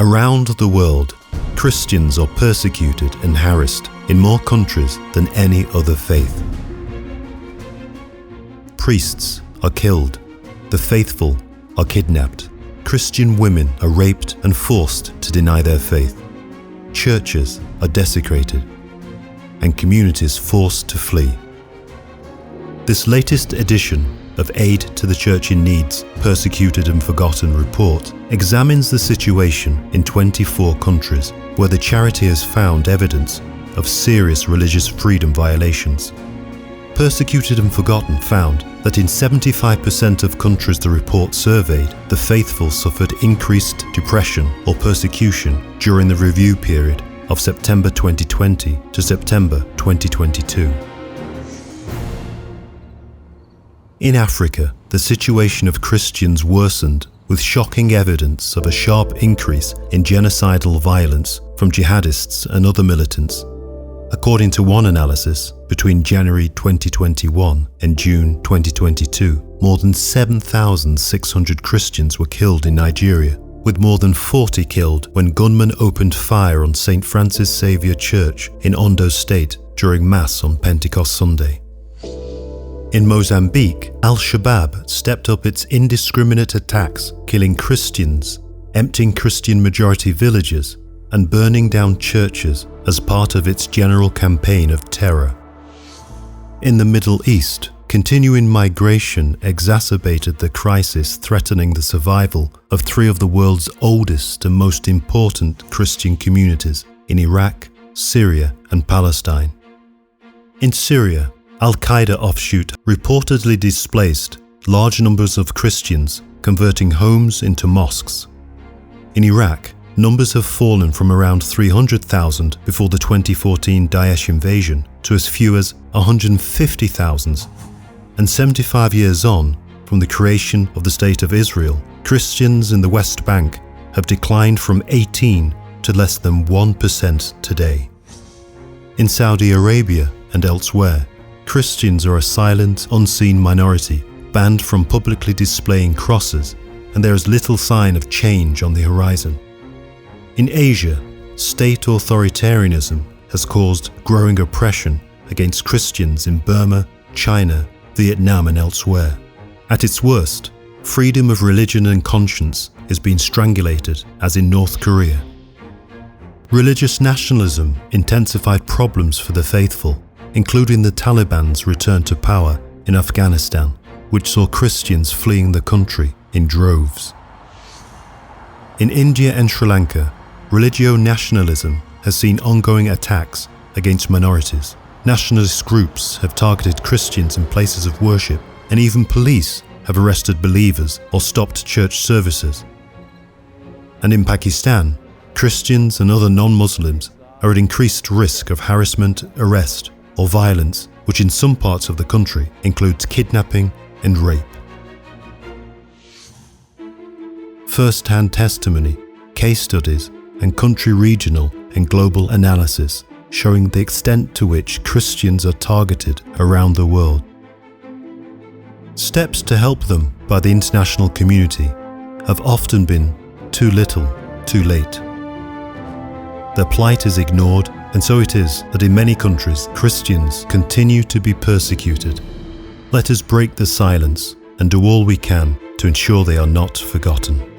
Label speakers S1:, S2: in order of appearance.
S1: Around the world, Christians are persecuted and harassed in more countries than any other faith. Priests are killed, the faithful are kidnapped, Christian women are raped and forced to deny their faith, churches are desecrated, and communities forced to flee. This latest edition of Aid to the Church in Need's Persecuted and Forgotten report examines the situation in 24 countries where the charity has found evidence of serious religious freedom violations. Persecuted and Forgotten found that in 75% of countries the report surveyed, the faithful suffered increased depression or persecution during the review period of September 2020 to September 2022. In Africa, the situation of Christians worsened with shocking evidence of a sharp increase in genocidal violence from jihadists and other militants. According to one analysis, between January 2021 and June 2022, more than 7,600 Christians were killed in Nigeria, with more than 40 killed when gunmen opened fire on St. Francis Xavier Church in Ondo State during Mass on Pentecost Sunday. In Mozambique, Al-Shabaab stepped up its indiscriminate attacks, killing Christians, emptying Christian-majority villages, and burning down churches as part of its general campaign of terror. In the Middle East, continuing migration exacerbated the crisis threatening the survival of three of the world's oldest and most important Christian communities in Iraq, Syria, and Palestine. In Syria, Al-Qaeda offshoot reportedly displaced large numbers of Christians, converting homes into mosques. In Iraq, numbers have fallen from around 300,000 before the 2014 Daesh invasion to as few as 150,000. And 75 years on from the creation of the State of Israel, Christians in the West Bank have declined from 18 to less than 1% today. In Saudi Arabia and elsewhere, Christians are a silent, unseen minority, banned from publicly displaying crosses, and there is little sign of change on the horizon. In Asia, state authoritarianism has caused growing oppression against Christians in Burma, China, Vietnam, and elsewhere. At its worst, freedom of religion and conscience is being strangulated, as in North Korea. Religious nationalism intensified problems for the faithful, including the Taliban's return to power in Afghanistan, which saw Christians fleeing the country in droves. In India and Sri Lanka, religio-nationalism has seen ongoing attacks against minorities. Nationalist groups have targeted Christians in places of worship, and even police have arrested believers or stopped church services. And in Pakistan, Christians and other non-Muslims are at increased risk of harassment, arrest, or violence, which in some parts of the country includes kidnapping and rape. First-hand testimony, case studies, and country regional and global analysis showing the extent to which Christians are targeted around the world. Steps to help them by the international community have often been too little, too late. Their plight is ignored, and so it is that in many countries Christians continue to be persecuted. Let us break the silence and do all we can to ensure they are not forgotten.